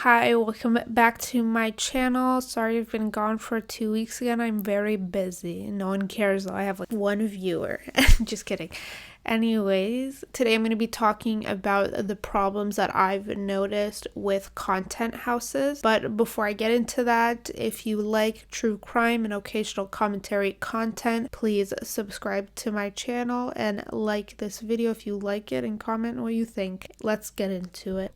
Hi, welcome back to my channel. Sorry I've been gone for 2 weeks again. I'm very busy. No one cares though. I have like one viewer. Just kidding. Anyways, today I'm going to be talking about the problems that I've noticed with content houses. But before I get into that, if you like true crime and occasional commentary content, please subscribe to my channel and like this video if you like it and comment what you think. Let's get into it.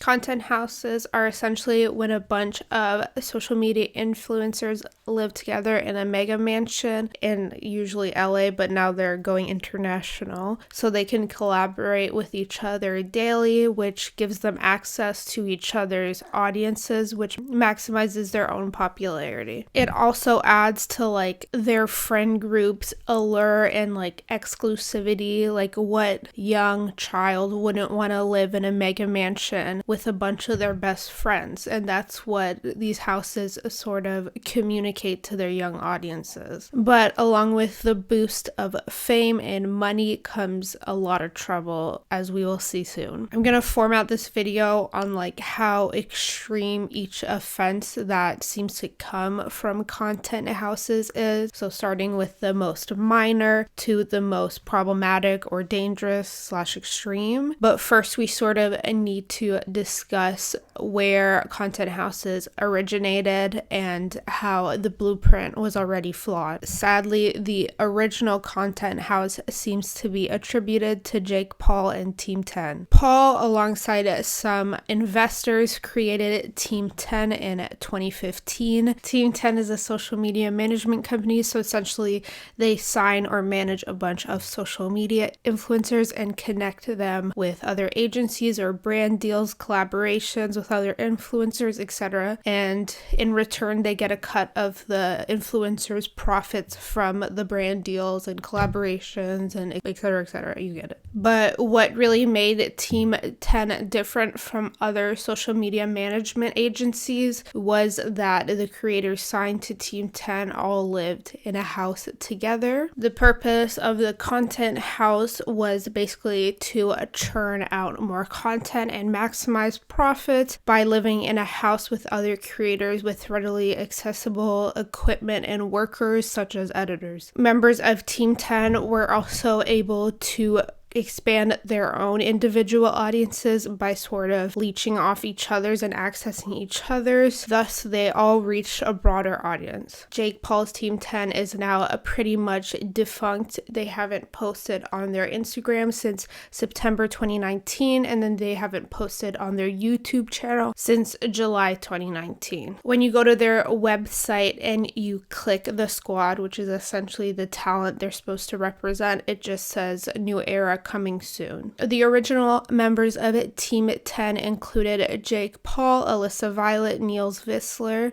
Content houses are essentially when a bunch of social media influencers live together in a mega mansion in usually LA, but now they're going international. So they can collaborate with each other daily, which gives them access to each other's audiences, which maximizes their own popularity. It also adds to like their friend group's allure and like exclusivity. Like, what young child wouldn't want to live in a mega mansion with a bunch of their best friends? And that's what these houses sort of communicate to their young audiences. But along with the boost of fame and money comes a lot of trouble, as we will see soon. I'm gonna format this video on like how extreme each offense that seems to come from content houses is. So starting with the most minor to the most problematic or dangerous / extreme. But first we sort of need to discuss where content houses originated and how the blueprint was already flawed. Sadly, the original content house seems to be attributed to Jake Paul and Team 10. Paul, alongside some investors, created Team 10 in 2015. Team 10 is a social media management company, so essentially they sign or manage a bunch of social media influencers and connect them with other agencies or brand deals, collaborations with other influencers, etc. And in return, they get a cut of the influencers' profits from the brand deals and collaborations and etc. etc. You get it. But what really made Team 10 different from other social media management agencies was that the creators signed to Team 10 all lived in a house together. The purpose of the content house was basically to churn out more content and maximize profits by living in a house with other creators with readily accessible equipment and workers such as editors. Members of Team 10 were also able to expand their own individual audiences by sort of leeching off each other's and accessing each other's. Thus, they all reached a broader audience. Jake Paul's Team 10 is now pretty much defunct. They haven't posted on their Instagram since September 2019, and then they haven't posted on their YouTube channel since July 2019. When you go to their website and you click the squad, which is essentially the talent they're supposed to represent, it just says new era coming soon. The original members of Team 10 included Jake Paul, Alyssa Violet, Niels Visser,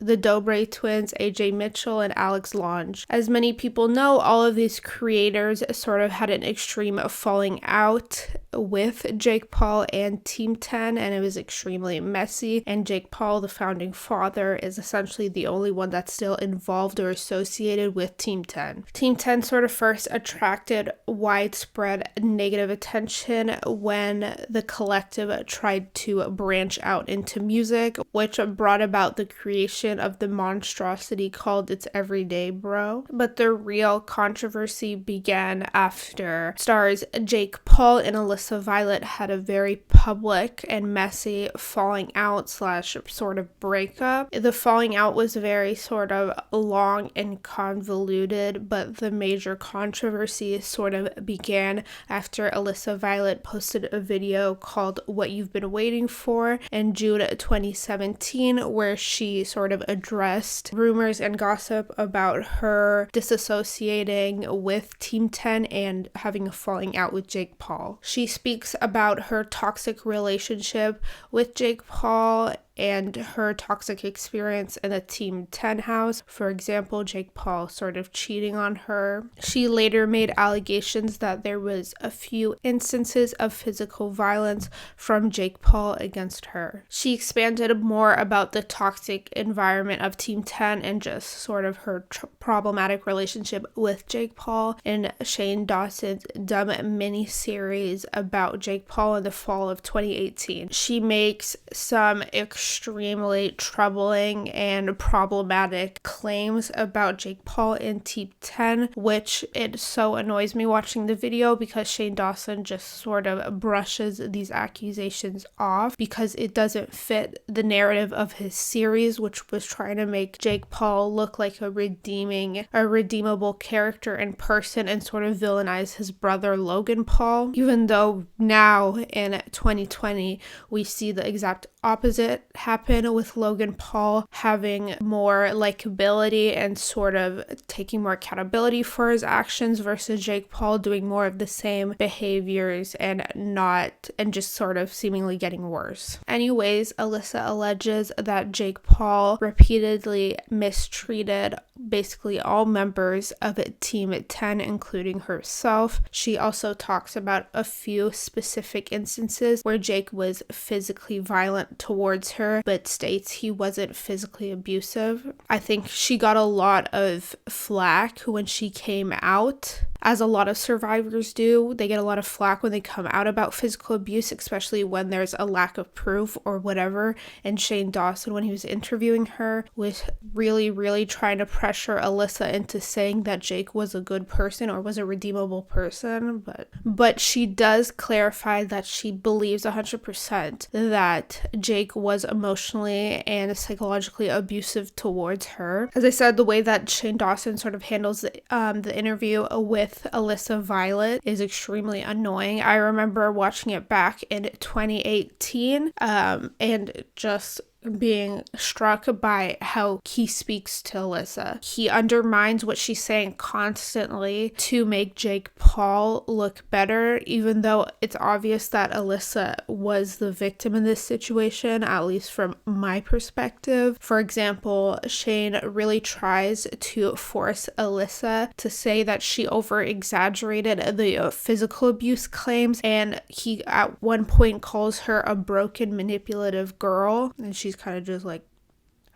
the Dobre twins, AJ Mitchell, and Alex Lange. As many people know, all of these creators sort of had an extreme falling out with Jake Paul and Team 10, and it was extremely messy. And Jake Paul, the founding father, is essentially the only one that's still involved or associated with Team 10. Team 10 sort of first attracted widespread negative attention when the collective tried to branch out into music, which brought about the creation of the monstrosity called It's Everyday Bro. But the real controversy began after stars Jake Paul and Alyssa Violet had a very public and messy falling out / sort of breakup. The falling out was very sort of long and convoluted, but the major controversy sort of began after Alyssa Violet posted a video called What You've Been Waiting For in June 2017, where she sort of addressed rumors and gossip about her disassociating with Team 10 and having a falling out with Jake Paul. She speaks about her toxic relationship with Jake Paul and her toxic experience in the Team 10 house. For example, Jake Paul sort of cheating on her. She later made allegations that there was a few instances of physical violence from Jake Paul against her. She expanded more about the toxic environment of Team 10 and just sort of her problematic relationship with Jake Paul in Shane Dawson's dumb mini-series about Jake Paul in the fall of 2018. She makes some extremely troubling and problematic claims about Jake Paul in Team 10, which it so annoys me watching the video because Shane Dawson just sort of brushes these accusations off because it doesn't fit the narrative of his series, which was trying to make Jake Paul look like a redeemable character in person and sort of villainize his brother Logan Paul, even though now in 2020 we see the exact opposite happen with Logan Paul having more likability and sort of taking more accountability for his actions versus Jake Paul doing more of the same behaviors and just sort of seemingly getting worse. Anyways, Alyssa alleges that Jake Paul repeatedly mistreated basically all members of Team 10, including herself. She also talks about a few specific instances where Jake was physically violent towards her, but states he wasn't physically abusive. I think she got a lot of flack when she came out, as a lot of survivors do. They get a lot of flack when they come out about physical abuse, especially when there's a lack of proof or whatever. And Shane Dawson, when he was interviewing her, was really trying to pressure Alyssa into saying that Jake was a good person or was a redeemable person. But she does clarify that she believes 100% that Jake was emotionally and psychologically abusive towards her. As I said, the way that Shane Dawson sort of handles the interview with Alyssa Violet is extremely annoying. I remember watching it back in 2018 and just being struck by how he speaks to Alyssa. He undermines what she's saying constantly to make Jake Paul look better, even though it's obvious that Alyssa was the victim in this situation, at least from my perspective. For example, Shane really tries to force Alyssa to say that she over-exaggerated the physical abuse claims, and he at one point calls her a broken, manipulative girl, and she's kind of just like,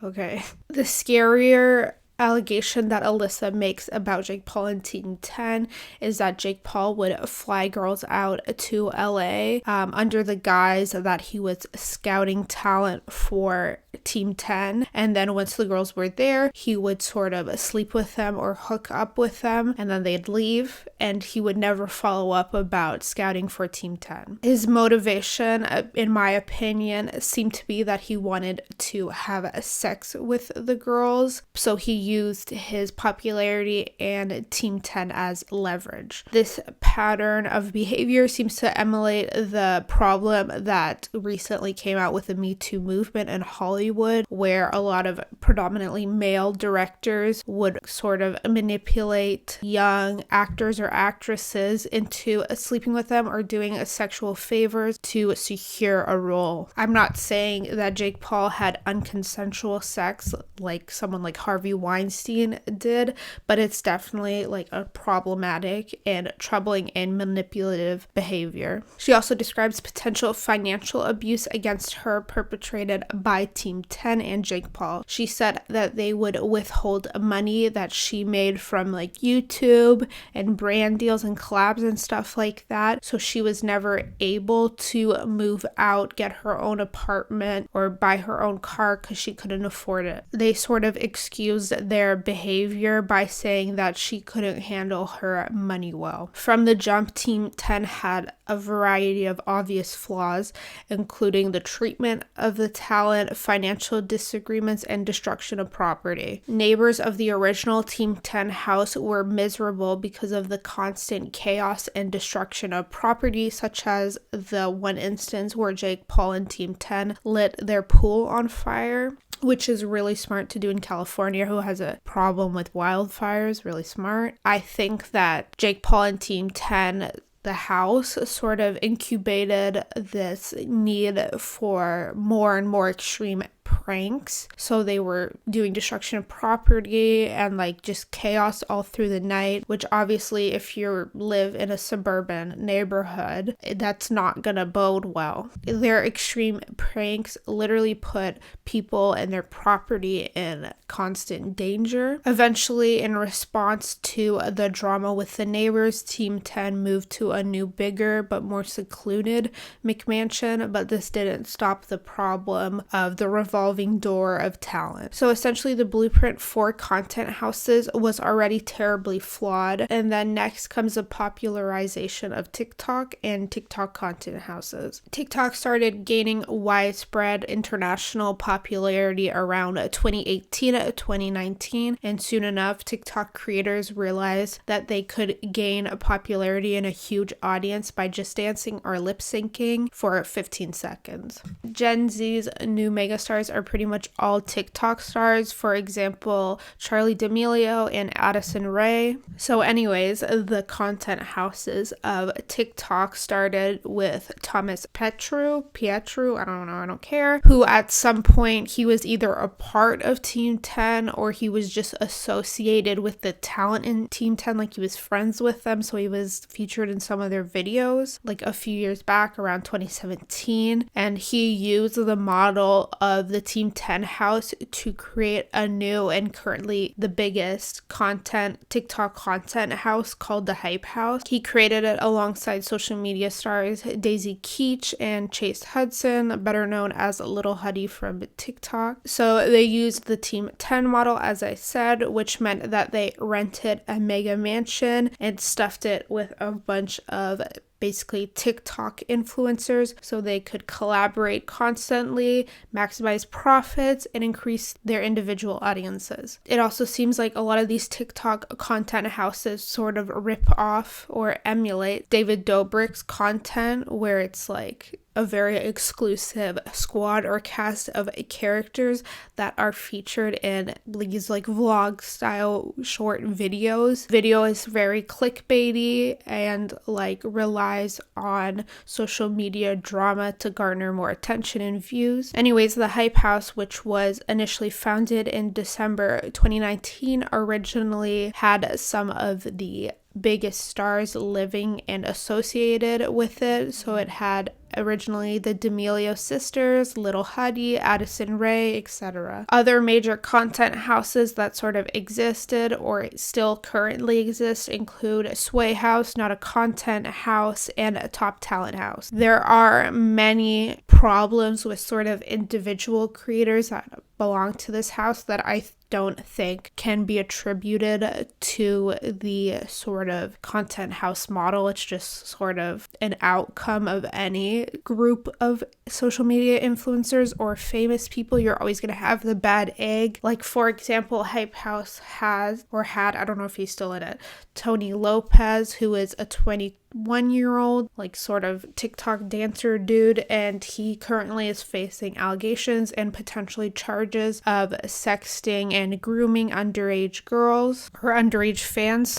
okay. The scarier allegation that Alyssa makes about Jake Paul in Team 10 is that Jake Paul would fly girls out to LA under the guise that he was scouting talent for Team 10, and then once the girls were there, he would sort of sleep with them or hook up with them, and then they'd leave, and he would never follow up about scouting for Team 10. His motivation, in my opinion, seemed to be that he wanted to have sex with the girls, so he used his popularity and Team 10 as leverage. This pattern of behavior seems to emulate the problem that recently came out with the Me Too movement in Hollywood, where a lot of predominantly male directors would sort of manipulate young actors or actresses into sleeping with them or doing sexual favors to secure a role. I'm not saying that Jake Paul had unconsensual sex like someone like Harvey Weinstein did, but it's definitely like a problematic and troubling and manipulative behavior. She also describes potential financial abuse against her perpetrated by Team 10 and Jake Paul. She said that they would withhold money that she made from like YouTube and brand deals and collabs and stuff like that, so she was never able to move out, get her own apartment, or buy her own car because she couldn't afford it. They sort of excused their behavior by saying that she couldn't handle her money well. From the jump, Team 10 had a variety of obvious flaws, including the treatment of the talent, financial disagreements, and destruction of property. Neighbors of the original Team 10 house were miserable because of the constant chaos and destruction of property, such as the one instance where Jake Paul and Team 10 lit their pool on fire, which is really smart to do in California, who has a problem with wildfires. Really smart. I think that Jake Paul and Team 10, the house sort of incubated this need for more and more extreme pranks. So they were doing destruction of property and like just chaos all through the night, which obviously if you live in a suburban neighborhood, that's not gonna bode well. Their extreme pranks literally put people and their property in constant danger. Eventually, in response to the drama with the neighbors, Team 10 moved to a new, bigger but more secluded McMansion, but this didn't stop the problem of the revolving door of talent. So essentially the blueprint for content houses was already terribly flawed, and then next comes the popularization of TikTok and TikTok content houses. TikTok started gaining widespread international popularity around 2018-2019, and soon enough TikTok creators realized that they could gain popularity in a huge audience by just dancing or lip syncing for 15 seconds. Gen Z's new megastars are pretty much all TikTok stars. For example, Charli D'Amelio and Addison Rae. So anyways, the content houses of TikTok started with Thomas Pietru, I don't care, who at some point he was either a part of Team 10 or he was just associated with the talent in Team 10, like he was friends with them, so he was featured in some of their videos like a few years back around 2017, and he used the model of the Team 10 house to create a new and currently the biggest TikTok content house called the Hype House. He created it alongside social media stars Daisy Keech and Chase Hudson, better known as Little Huddy from TikTok. So they used the Team 10 model, as I said, which meant that they rented a mega mansion and stuffed it with a bunch of basically TikTok influencers so they could collaborate constantly, maximize profits, and increase their individual audiences. It also seems like a lot of these TikTok content houses sort of rip off or emulate David Dobrik's content, where it's like a very exclusive squad or cast of characters that are featured in these like vlog style short videos. Video is very clickbaity and like relies on social media drama to garner more attention and views. Anyways, the Hype House, which was initially founded in December 2019, originally had some of the biggest stars living and associated with it. So it had originally the D'Amelio sisters, Little Huddy, Addison Rae, etc. Other major content houses that sort of existed or still currently exist include Sway House, not a content house, and a Top Talent House. There are many problems with sort of individual creators that belong to this house that I don't think can be attributed to the sort of content house model. It's just sort of an outcome of any group of social media influencers or famous people. You're always going to have the bad egg. Like, for example, Hype House had, I don't know if he's still in it, Tony Lopez, who is a 21-year-old like sort of TikTok dancer dude, and he currently is facing allegations and potentially charges of sexting and grooming underage fans.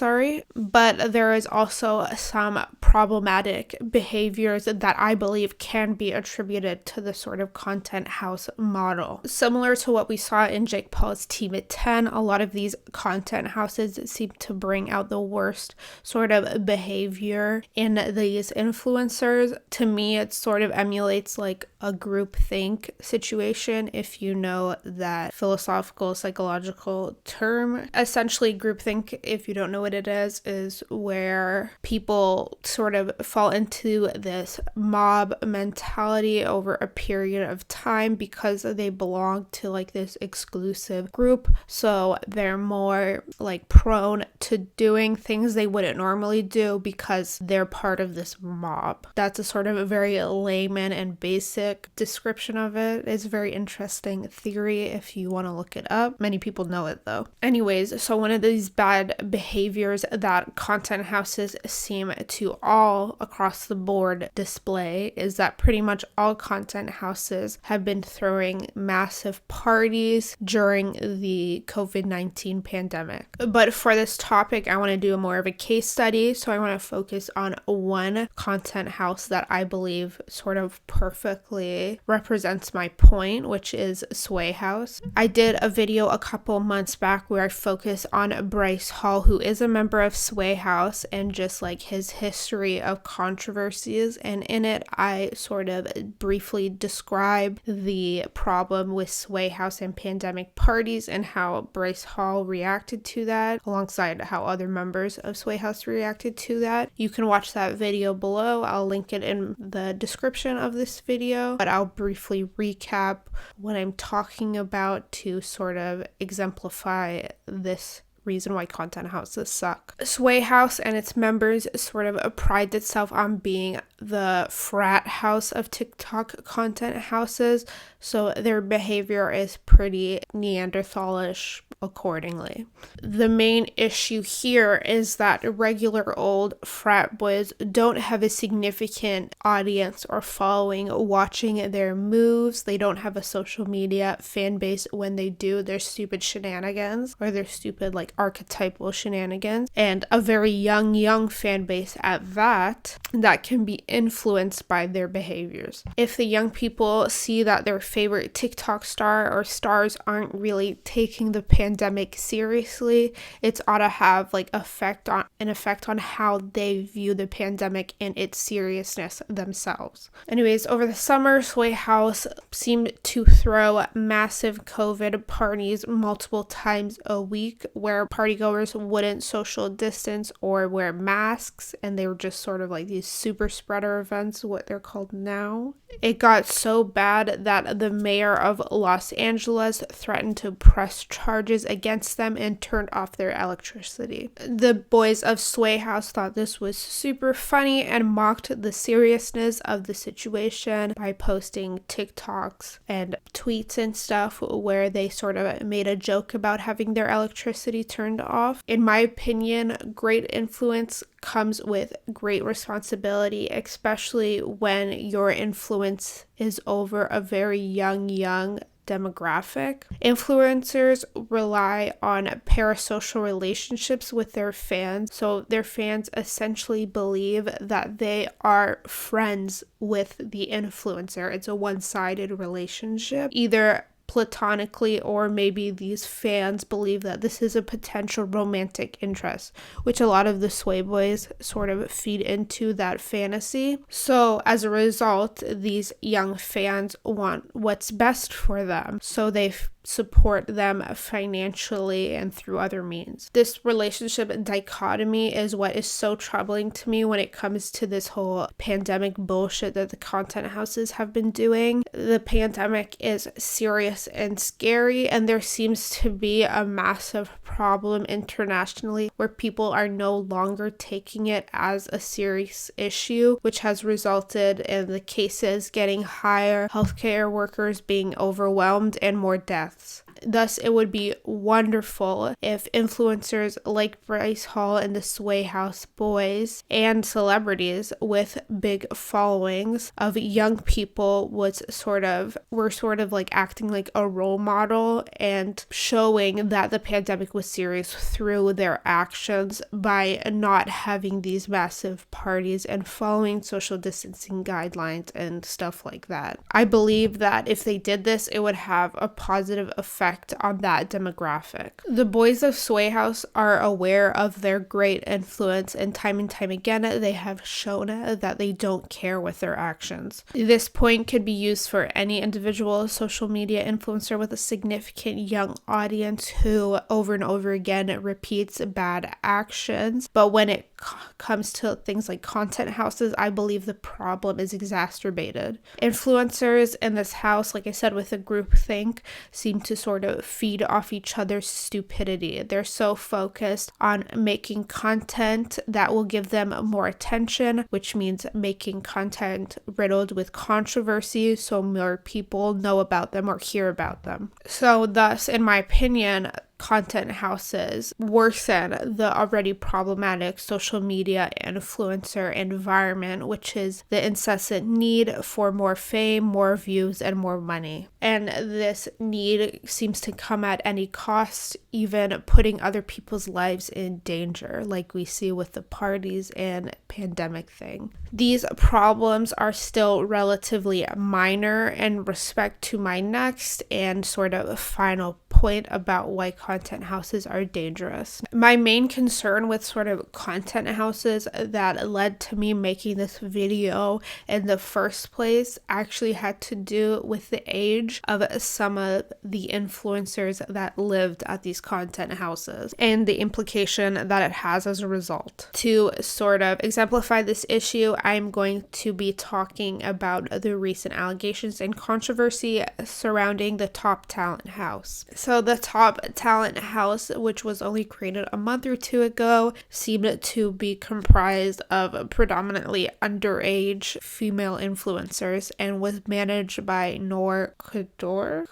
But there is also some problematic behaviors that I believe can be attributed to the sort of content house model. Similar to what we saw in Jake Paul's Team 10, a lot of these content houses seem to bring out the worst sort of behavior in these influencers. To me, it sort of emulates like a groupthink situation, if you know that philosophical psychological term. Essentially, groupthink, if you don't know what it is where people sort of fall into this mob mentality over a period of time because they belong to like this exclusive group. So they're more like prone to doing things they wouldn't normally do because they're part of this mob. That's a sort of a very layman and basic description of it. It's a very interesting theory if you want to look it up. Many people know it though. Anyways, so one of these bad behaviors that content houses seem to all across the board display is that pretty much all content houses have been throwing massive parties during the COVID-19 pandemic. But for this topic, I want to do more of a case study, so I want to focus on one content house that I believe sort of perfectly represents my point, which is Sway House. I did a video a couple months back where I focus on Bryce Hall, who is a member of Sway House, and just like his history of controversies. And in it, I sort of briefly describe the problem with Sway House and pandemic parties and how Bryce Hall reacted to that, alongside how other members of Sway House reacted to that. You can watch that video below. I'll link it in the description of this video, but I'll briefly recap what I'm talking about to sort of exemplify this reason why content houses suck. Sway House and its members sort of pride itself on being the frat house of TikTok content houses, so their behavior is pretty Neanderthalish accordingly. The main issue here is that regular old frat boys don't have a significant audience or following watching their moves. They don't have a social media fan base. When they do, their stupid shenanigans or their stupid like archetypal shenanigans, and a very young fan base at that can be influenced by their behaviors. If the young people see that their favorite TikTok star or stars aren't really taking the pandemic seriously, it's ought to have like an effect on how they view the pandemic and its seriousness themselves. Anyways, over the summer, Sway House seemed to throw massive COVID parties multiple times a week where partygoers wouldn't social distance or wear masks, and they were just sort of like these super spreader events, what they're called now. It got so bad that the mayor of Los Angeles threatened to press charges against them and turned off their electricity. The boys of Sway House thought this was super funny and mocked the seriousness of the situation by posting TikToks and tweets and stuff where they sort of made a joke about having their electricity turned off. In my opinion, great influence comes with great responsibility, especially when your influence is over a very young demographic. Influencers rely on parasocial relationships with their fans, so their fans essentially believe that they are friends with the influencer. It's a one-sided relationship, either platonically, or maybe these fans believe that this is a potential romantic interest, which a lot of the Sway boys sort of feed into that fantasy. So as a result, these young fans want what's best for them, so they support them financially and through other means. This relationship dichotomy is what is so troubling to me when it comes to this whole pandemic bullshit that the content houses have been doing. The pandemic is serious and scary, and there seems to be a massive problem internationally where people are no longer taking it as a serious issue, which has resulted in the cases getting higher, healthcare workers being overwhelmed, and more deaths. Thus, it would be wonderful if influencers like Bryce Hall and the Sway House boys and celebrities with big followings of young people were sort of like acting like a role model and showing that the pandemic was serious through their actions by not having these massive parties and following social distancing guidelines and stuff like that. I believe that if they did this, it would have a positive effect on that demographic. The boys of Sway House are aware of their great influence, and time again they have shown that they don't care with their actions. This point could be used for any individual social media influencer with a significant young audience who over and over again repeats bad actions. But when it comes to things like content houses, I believe the problem is exacerbated. Influencers in this house, like I said, with a groupthink, seem to sort of feed off each other's stupidity. They're so focused on making content that will give them more attention, which means making content riddled with controversy so more people know about them or hear about them. So thus, in my opinion, content houses worsen the already problematic social media influencer environment, which is the incessant need for more fame, more views, and more money. And this need seems to come at any cost, even putting other people's lives in danger, like we see with the parties and pandemic thing. These problems are still relatively minor in respect to my next and sort of final point about why content houses are dangerous. My main concern with sort of content houses that led to me making this video in the first place actually had to do with the age of some of the influencers that lived at these content houses and the implication that it has as a result. To sort of exemplify this issue, I'm going to be talking about the recent allegations and controversy surrounding the Top Talent House. So the Top Talent House, which was only created a month or two ago, seemed to be comprised of predominantly underage female influencers and was managed by Noor Cooder.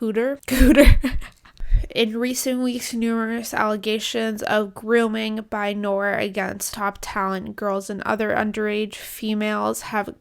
In recent weeks, numerous allegations of grooming by Noor against top talent girls and other underage females have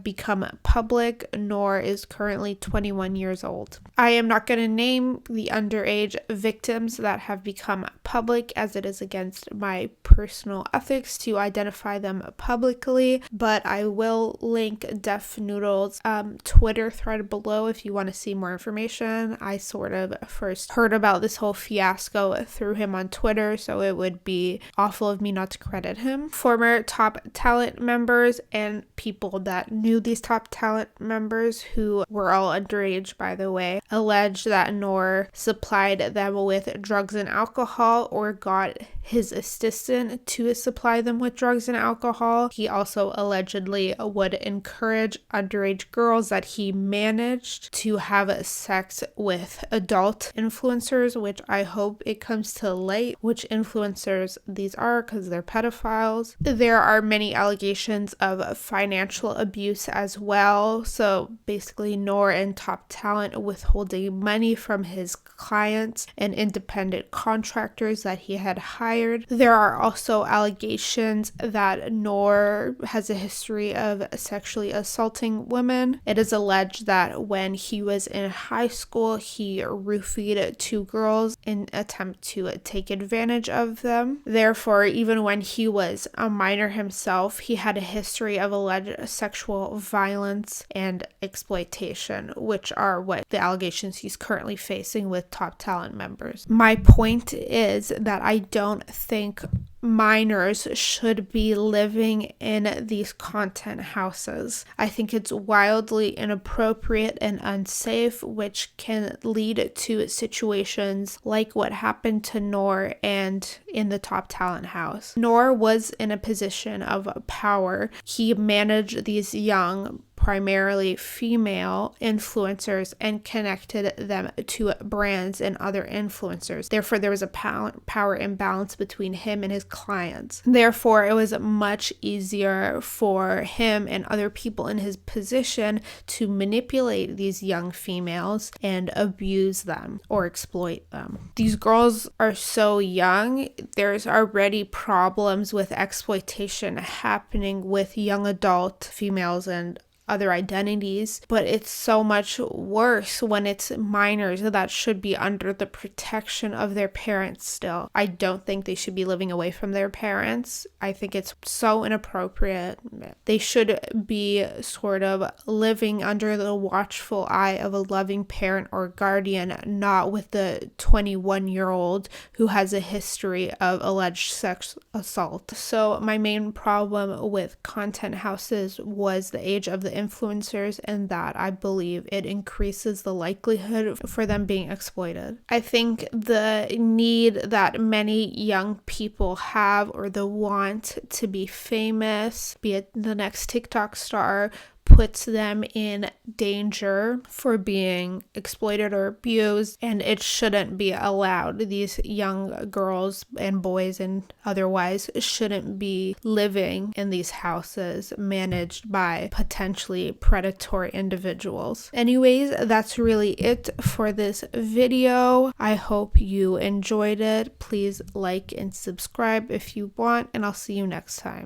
become public. Noor is currently 21 years old. I am not going to name the underage victims that have become public, as it is against my personal ethics to identify them publicly, but I will link Def Noodle's Twitter thread below if you want to see more information. I sort of first heard about this whole fiasco through him on Twitter, so it would be awful of me not to credit him. Former top talent members and people that knew these top talent members, who were all underage by the way, alleged that Noor supplied them with drugs and alcohol or got his assistant to supply them with drugs and alcohol. He also allegedly would encourage underage girls that he managed to have sex with adult influencers, which I hope it comes to light which influencers these are, because they're pedophiles. There are many allegations of financial abuse as well. So basically Noor and Top Talent withholding money from his clients and independent contractors that he had hired. There are also allegations that Noor has a history of sexually assaulting women. It is alleged that when he was in high school, he roofied two girls in an attempt to take advantage of them. Therefore, even when he was a minor himself, he had a history of alleged sexual violence and exploitation, which are what the allegations he's currently facing with top talent members. My point is that I don't think minors should be living in these content houses. I think it's wildly inappropriate and unsafe, which can lead to situations like what happened to Noor and in the Top Talent House. Noor was in a position of power. He managed these young, primarily female influencers and connected them to brands and other influencers. Therefore, there was a power imbalance between him and his clients. Therefore, it was much easier for him and other people in his position to manipulate these young females and abuse them or exploit them. These girls are so young. There's already problems with exploitation happening with young adult females and other identities, but it's so much worse when it's minors that should be under the protection of their parents still. I don't think they should be living away from their parents. I think it's so inappropriate. They should be sort of living under the watchful eye of a loving parent or guardian, not with the 21-year-old who has a history of alleged sex assault. So my main problem with content houses was the age of the influencers, and that I believe it increases the likelihood for them being exploited. I think the need that many young people have, or the want to be famous, be it the next TikTok star, puts them in danger for being exploited or abused, and it shouldn't be allowed. These young girls and boys and otherwise shouldn't be living in these houses managed by potentially predatory individuals. Anyways, that's really it for this video. I hope you enjoyed it. Please like and subscribe if you want, and I'll see you next time.